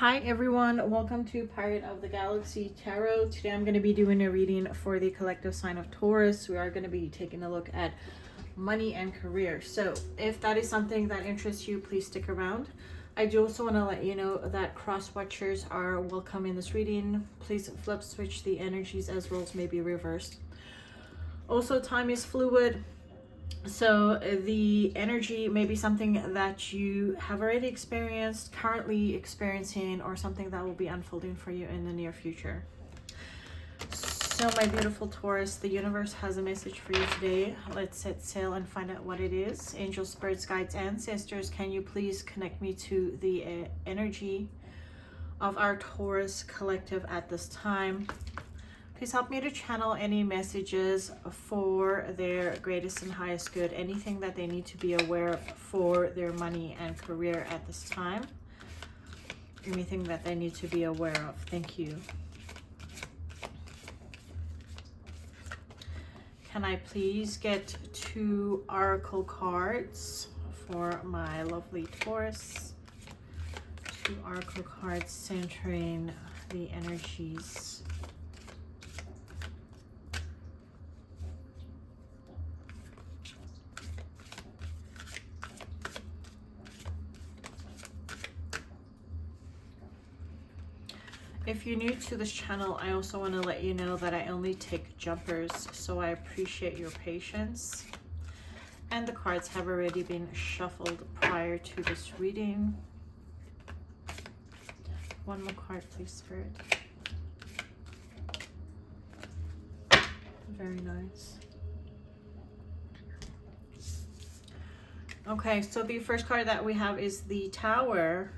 Hi everyone, welcome to Pirate of the Galaxy Tarot. Today I'm going to be doing a reading for the collective sign of Taurus. We are going to be taking a look at money and career. So if that is something that interests you, please stick around. I do also want to let you know that cross watchers are welcome in this reading. Please flip switch the energies as roles may be reversed. Also, time is fluid. So the energy may be something that you have already experienced, currently experiencing, or something that will be unfolding for you in the near future. So my beautiful Taurus, the universe has a message for you today. Let's set sail and find out what it is. Angels, spirits, guides, ancestors, can you please connect me to the energy of our Taurus collective at this time? Please help me to channel any messages for their greatest and highest good, anything that they need to be aware of for their money and career at this time. Anything that they need to be aware of. Thank you. Can I please get 2 oracle cards for my lovely Taurus? 2 oracle cards centering the energies. If you're new to this channel, I also want to let you know that I only take jumpers, so I appreciate your patience. And the cards have already been shuffled prior to this reading. One more card, please, Spirit. Very nice. Okay, so the first card that we have is the Tower.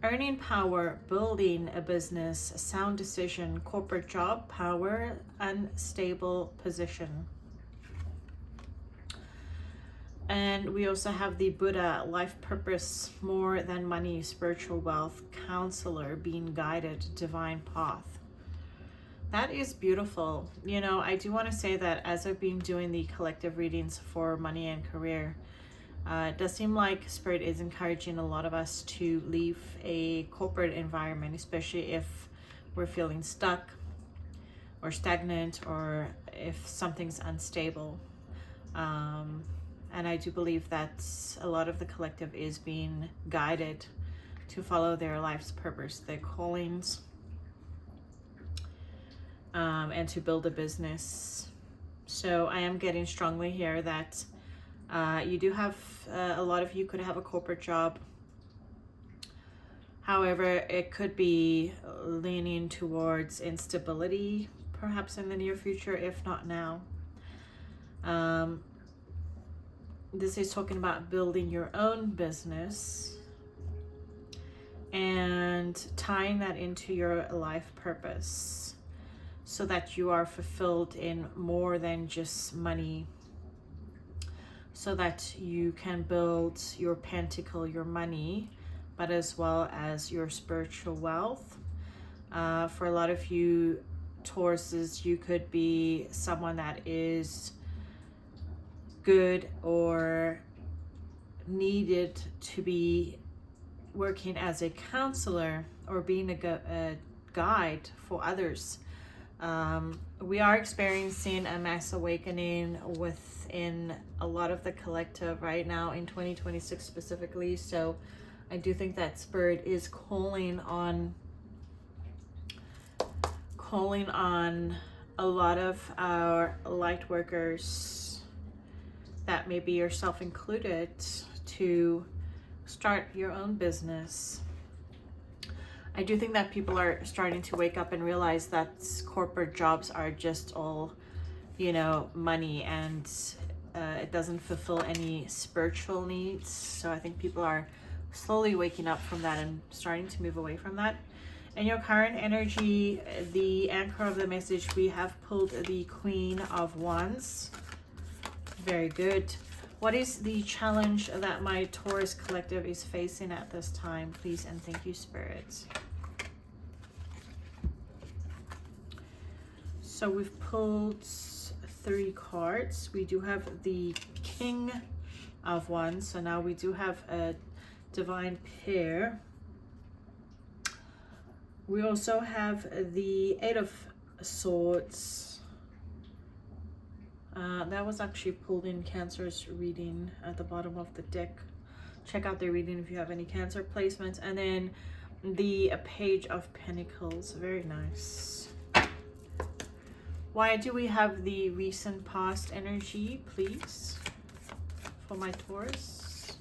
Earning power, building a business, sound decision, corporate job, power, unstable position. And we also have the Buddha, life purpose, more than money, spiritual wealth, counselor, being guided, divine path. That is beautiful. You know, I do want to say that as I've been doing the collective readings for money and career, it does seem like Spirit is encouraging a lot of us to leave a corporate environment, especially if we're feeling stuck or stagnant or if something's unstable. And I do believe that a lot of the collective is being guided to follow their life's purpose, their callings, and to build a business. So I am getting strongly here that you do have, a lot of you could have a corporate job. However, it could be leaning towards instability, perhaps in the near future, if not now. This is talking about building your own business and tying that into your life purpose so that you are fulfilled in more than just money, so that you can build your pentacle, your money, but as well as your spiritual wealth. For a lot of you Tauruses, you could be someone that is good or needed to be working as a counselor or being a guide for others. We are experiencing a mass awakening within a lot of the collective right now in 2026 specifically. So I do think that Spirit is calling on a lot of our light workers, that may be yourself included, to start your own business. I do think that people are starting to wake up and realize that corporate jobs are just all, you know, money, and it doesn't fulfill any spiritual needs. So I think people are slowly waking up from that and starting to move away from that. In your current energy, the anchor of the message, we have pulled the Queen of Wands. Very good. What is the challenge that my Taurus collective is facing at this time, please? And thank you, Spirits. So we've pulled 3 cards. We do have the King of Wands. So now we do have a divine pair. We also have the Eight of Swords. That was actually pulled in Cancer's reading at the bottom of the deck. Check out the reading if you have any Cancer placements. And then the Page of Pentacles. Very nice. Why do we have the recent past energy, please, for my Taurus?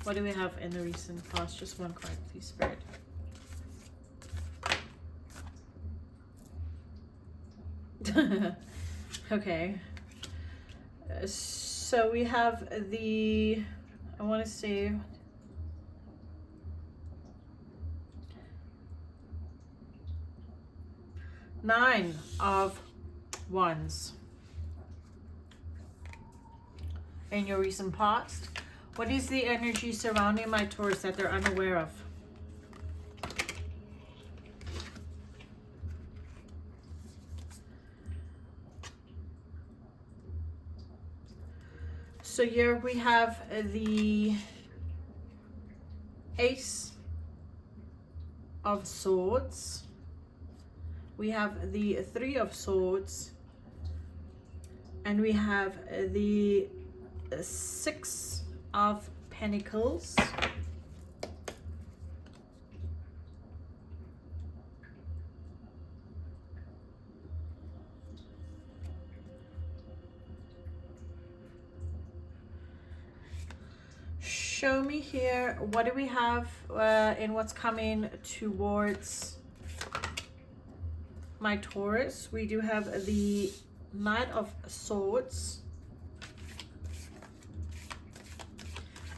What do we have in the recent past? Just one card, please, Spirit. Okay. So we have the, I want to say, Nine of Wands in your recent past. What is the energy surrounding my Taurus that they're unaware of? So here we have the Ace of Swords. We have the Three of Swords. And we have the Six of Pentacles. Show me here, what do we have in what's coming towards my Taurus? We do have the Knight of Swords.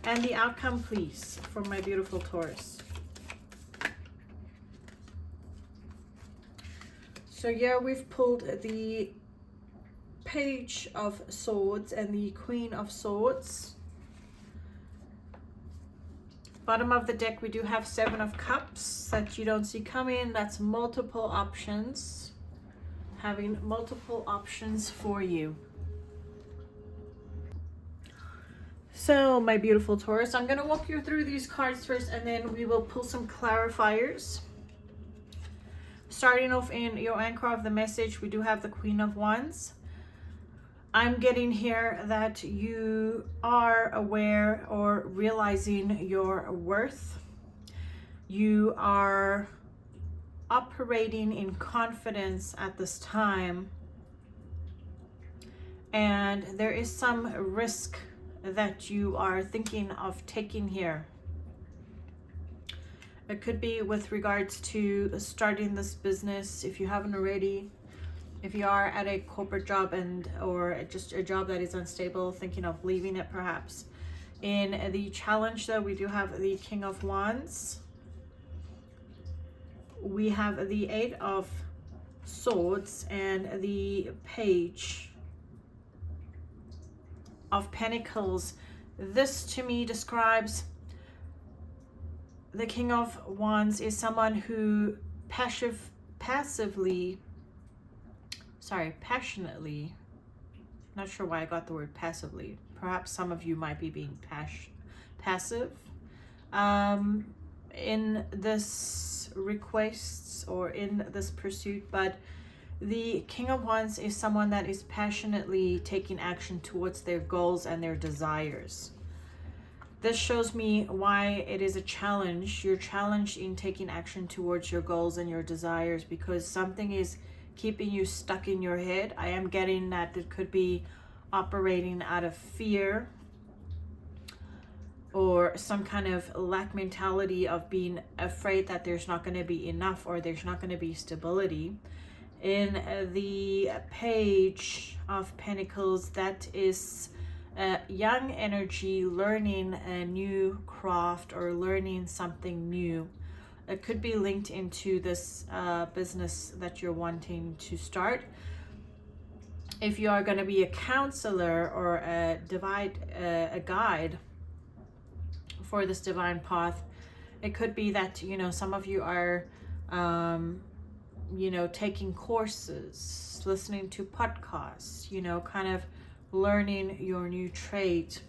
And the outcome, please, for my beautiful Taurus. So yeah, we've pulled the Page of Swords and the Queen of Swords. Bottom of the deck, we do have Seven of Cups that you don't see coming. That's multiple options. Having multiple options for you. So, my beautiful Taurus, I'm going to walk you through these cards first, and then we will pull some clarifiers. Starting off in your anchor of the message, we do have the Queen of Wands. I'm getting here that you are aware or realizing your worth. You are operating in confidence at this time. And there is some risk that you are thinking of taking here. It could be with regards to starting this business if you haven't already. If you are at a corporate job or just a job that is unstable, thinking of leaving it perhaps. In the challenge though, we do have the King of Wands. We have the Eight of Swords and the Page of Pentacles. This to me describes the King of Wands is someone who passionately, not sure why I got the word passively. Perhaps some of you might be being passive in this requests or in this pursuit, but the King of Wands is someone that is passionately taking action towards their goals and their desires. This shows me why it is a challenge. You're challenged in taking action towards your goals and your desires because something is keeping you stuck in your head. I am getting that it could be operating out of fear or some kind of lack mentality of being afraid that there's not going to be enough or there's not going to be stability. In the Page of Pentacles, that is young energy, learning a new craft or learning something new. It could be linked into this business that you're wanting to start. If you are going to be a counselor or a guide for this divine path, it could be that, you know, some of you are, you know, taking courses, listening to podcasts, you know, kind of learning your new trade.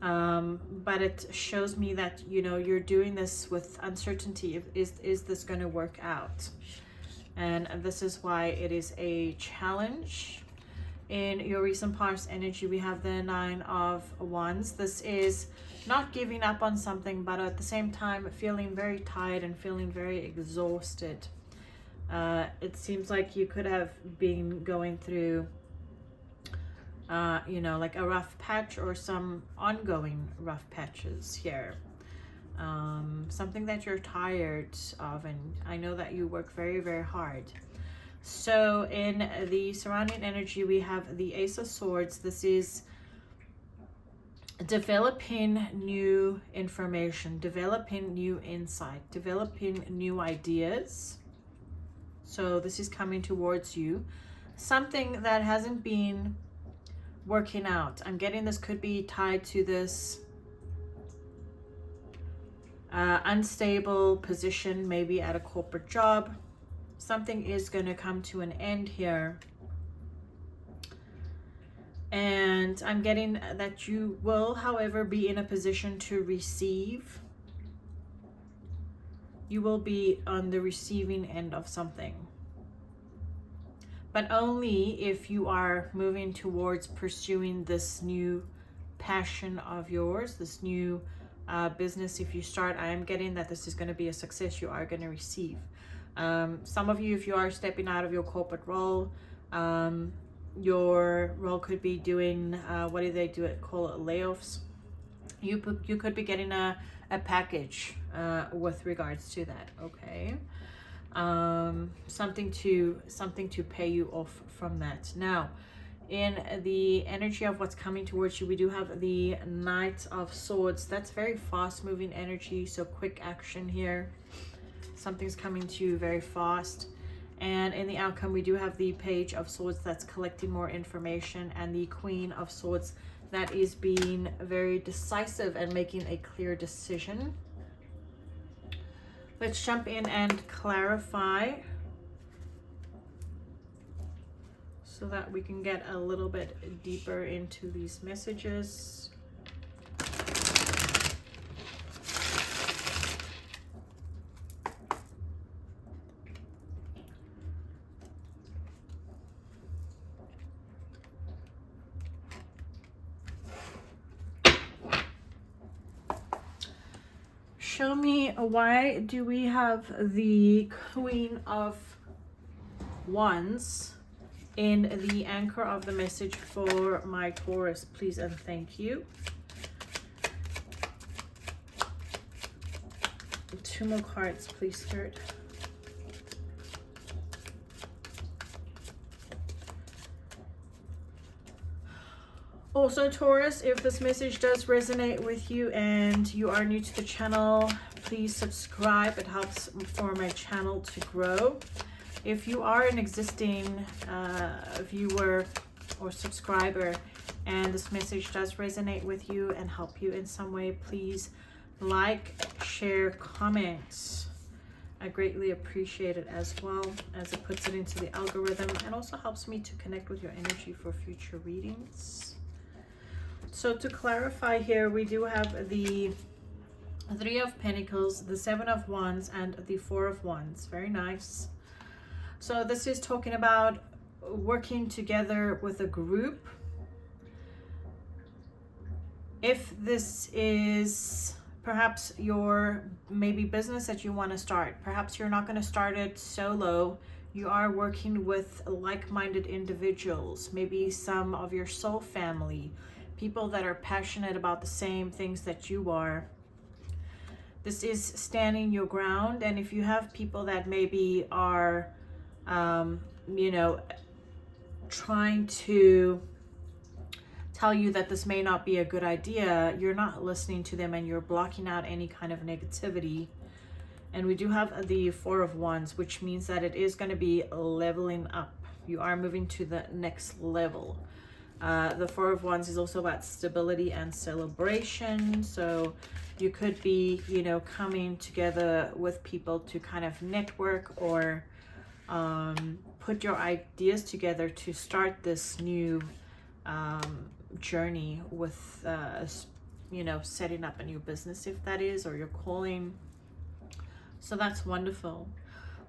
But it shows me that, you know, you're doing this with uncertainty. Is this going to work out? And this is why it is a challenge. In your recent past energy, we have the 9 of Wands. This is not giving up on something, but at the same time feeling very tired and feeling very exhausted. It seems like you could have been going through you know, like a rough patch or some ongoing rough patches here. Something that you're tired of, and I know that you work very, very hard. So in the surrounding energy, we have the Ace of Swords. This is developing new information, developing new insight, developing new ideas. So this is coming towards you. Something that hasn't been working out. I'm getting this could be tied to this unstable position, maybe at a corporate job. Something is going to come to an end here. And I'm getting that you will, however, be in a position to receive. You will be on the receiving end of something. But only if you are moving towards pursuing this new passion of yours, this new business. If you start, I am getting that this is going to be a success. You are going to receive. Some of you, if you are stepping out of your corporate role, your role could be doing, what do they do it? Call it layoffs. You could be getting a package with regards to that. Okay. Something to pay you off from that. Now, in the energy of what's coming towards you, we do have the Knight of Swords. That's very fast moving energy, so quick action here. Something's coming to you very fast. And in the outcome, we do have the Page of Swords that's collecting more information, and the Queen of Swords that is being very decisive and making a clear decision. Let's jump in and clarify so that we can get a little bit deeper into these messages. Show me, why do we have the Queen of Wands in the anchor of the message for my Taurus, please and thank you. 2 more cards, please, Spirit. Also, Taurus, if this message does resonate with you and you are new to the channel, please subscribe. It helps for my channel to grow. If you are an existing viewer or subscriber and this message does resonate with you and help you in some way, please like, share, comment. I greatly appreciate it, as well as it puts it into the algorithm and also helps me to connect with your energy for future readings. So to clarify here, we do have the 3 of Pentacles, the 7 of Wands, and the 4 of Wands. Very nice. So this is talking about working together with a group. If this is perhaps your maybe business that you want to start, perhaps you're not going to start it solo. You are working with like-minded individuals, maybe some of your soul family, people that are passionate about the same things that you are. This is standing your ground. And if you have people that maybe are, you know, trying to tell you that this may not be a good idea, you're not listening to them and you're blocking out any kind of negativity. And we do have the 4 of Wands, which means that it is going to be leveling up. You are moving to the next level. The 4 of Wands is also about stability and celebration. So you could be, you know, coming together with people to kind of network or put your ideas together to start this new journey with you know, setting up a new business, if that is, or you're calling. So that's wonderful.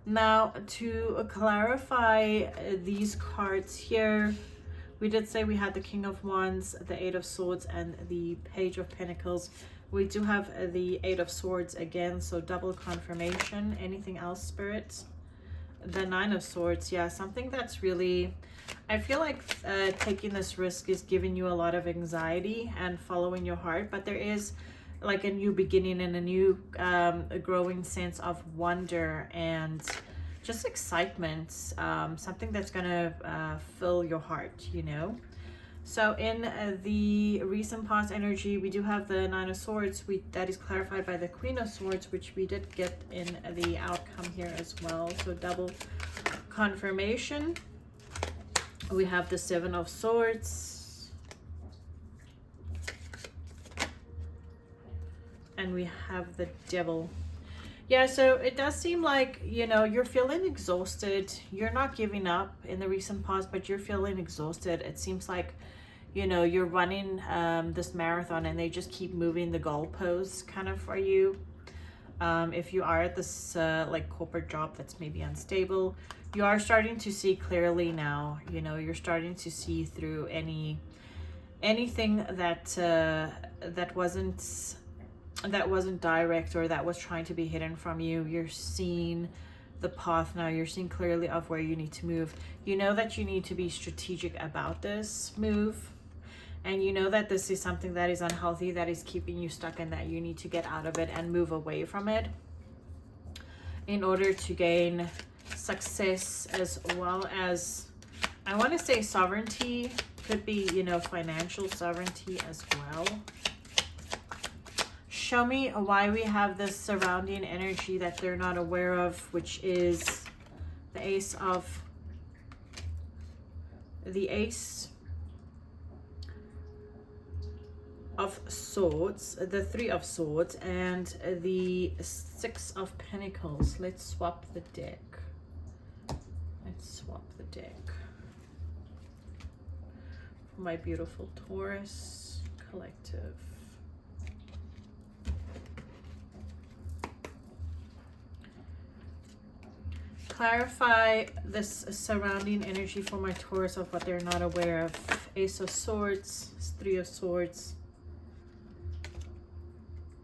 Now, to clarify these cards here, we did say we had the King of Wands, the Eight of Swords, and the Page of Pentacles. We do have the Eight of Swords again, so double confirmation. Anything else, Spirit? The Nine of Swords, yeah, something that's really, I feel like taking this risk is giving you a lot of anxiety and following your heart, but there is like a new beginning and a new a growing sense of wonder and just excitement, something that's gonna fill your heart, you know. So in the recent past energy, we do have the Nine of Swords. That is clarified by the Queen of Swords, which we did get in the outcome here as well. So double confirmation. We have the Seven of Swords. And we have the Devil. Yeah, so it does seem like, you know, you're feeling exhausted. You're not giving up in the recent past, but you're feeling exhausted. It seems like, you know, you're running this marathon and they just keep moving the goalposts kind of for you. If you are at this like corporate job that's maybe unstable, you are starting to see clearly now. You know, you're starting to see through anything that that wasn't direct or that was trying to be hidden from you. You're seeing the path now. You're seeing clearly of where you need to move. You know that you need to be strategic about this move, and you know that this is something that is unhealthy, that is keeping you stuck, and that you need to get out of it and move away from it in order to gain success, as well as, I want to say, sovereignty. Could be, you know, financial sovereignty as well. Show me why we have this surrounding energy that they're not aware of, which is the Ace of Swords, the Three of Swords, and the Six of Pentacles. Let's swap the deck. For my beautiful Taurus collective. Clarify this surrounding energy for my Taurus of what they're not aware of. Ace of Swords, Three of Swords,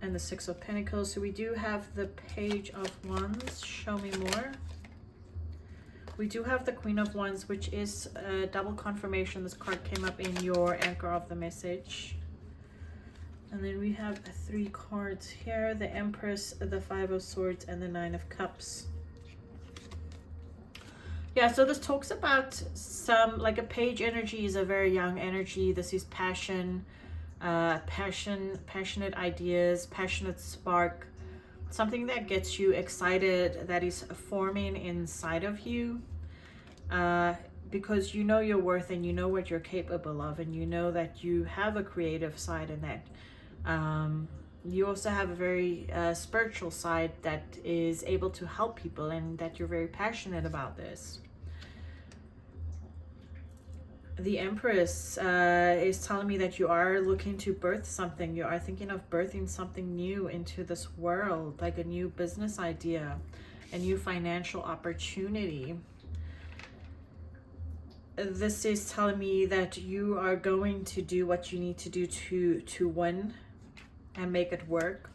and the Six of Pentacles. So we do have the Page of Wands. Show me more. We do have the Queen of Wands, which is a double confirmation. This card came up in your anchor of the message. And then we have 3 cards here. The Empress, the Five of Swords, and the Nine of Cups. Yeah, so this talks about some, like, a page energy is a very young energy. This is passion, passionate ideas, passionate spark, something that gets you excited, that is forming inside of you, because you know your worth and you know what you're capable of, and you know that you have a creative side, and that you also have a very spiritual side that is able to help people, and that you're very passionate about this. The Empress is telling me that you are looking to birth something. You are thinking of birthing something new into this world, like a new business idea, a new financial opportunity. This is telling me that you are going to do what you need to do to win and make it work.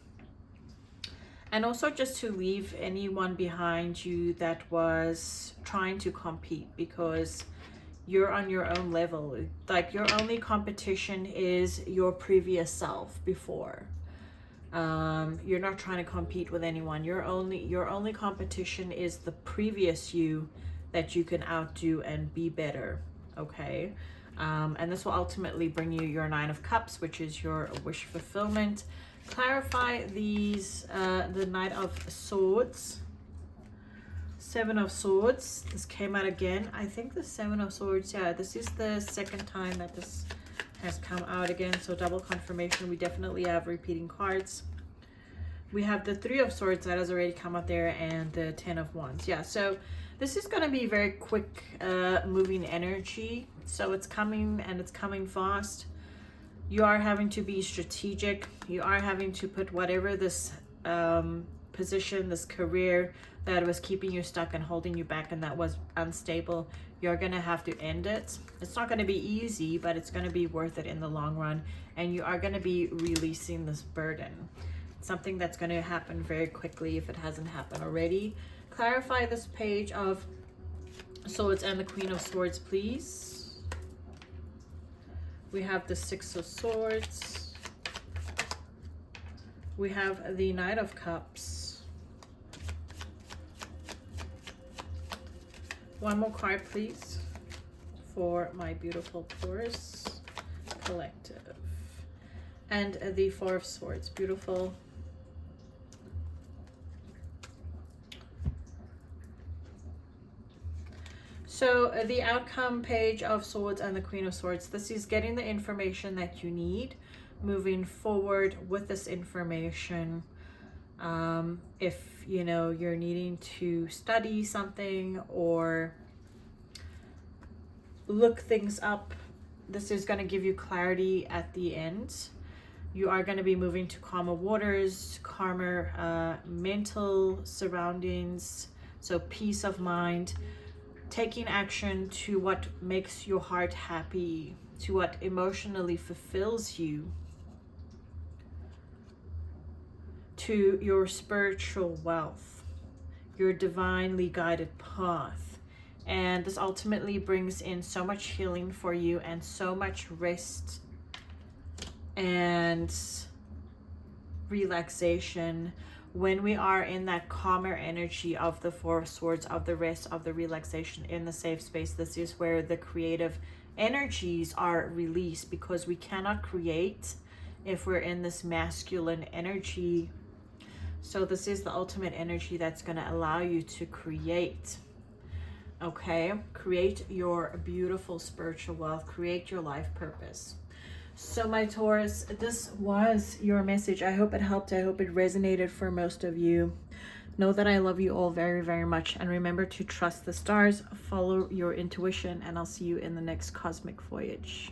And also just to leave anyone behind you that was trying to compete, because you're on your own level. Like, your only competition is your previous self before. You're not trying to compete with anyone. Your only competition is the previous you that you can outdo and be better. Okay. And this will ultimately bring you your Nine of Cups, which is your wish fulfillment. Clarify these, the Knight of Swords, Seven of Swords. This came out again. I think the Seven of Swords, yeah, this is the second time that this has come out again. So double confirmation. We definitely have repeating cards. We have the Three of Swords that has already come out there, and the Ten of Wands. Yeah, so this is going to be very quick moving energy. So it's coming, and it's coming fast. You are having to be strategic. You are having to put whatever this position, this career that was keeping you stuck and holding you back and that was unstable, you're going to have to end it. It's not going to be easy, but it's going to be worth it in the long run. And you are going to be releasing this burden. It's something that's going to happen very quickly if it hasn't happened already. Clarify this page of Swords and the Queen of Swords, please. We have the Six of Swords. We have the Knight of Cups. One more card, please, for my beautiful Taurus collective. And the Four of Swords. Beautiful. So the outcome page of Swords and the Queen of Swords, this is getting the information that you need, moving forward with this information. If you know you're needing to study something or look things up, this is going to give you clarity at the end. You are going to be moving to calmer waters, calmer mental surroundings, so peace of mind, taking action to what makes your heart happy, to what emotionally fulfills you, to your spiritual wealth, your divinely guided path. And this ultimately brings in so much healing for you and so much rest and relaxation when we are in that calmer energy of the Four of Swords, of the rest, of the relaxation, in the safe space. This is where the creative energies are released, because we cannot create if we're in this masculine energy. So this is the ultimate energy that's going to allow you to create. Okay, create your beautiful spiritual wealth, create your life purpose. So my Taurus, this was your message. I hope it helped. I hope it resonated for most of you. Know that I love you all very, very much. And remember to trust the stars, follow your intuition, and I'll see you in the next cosmic voyage.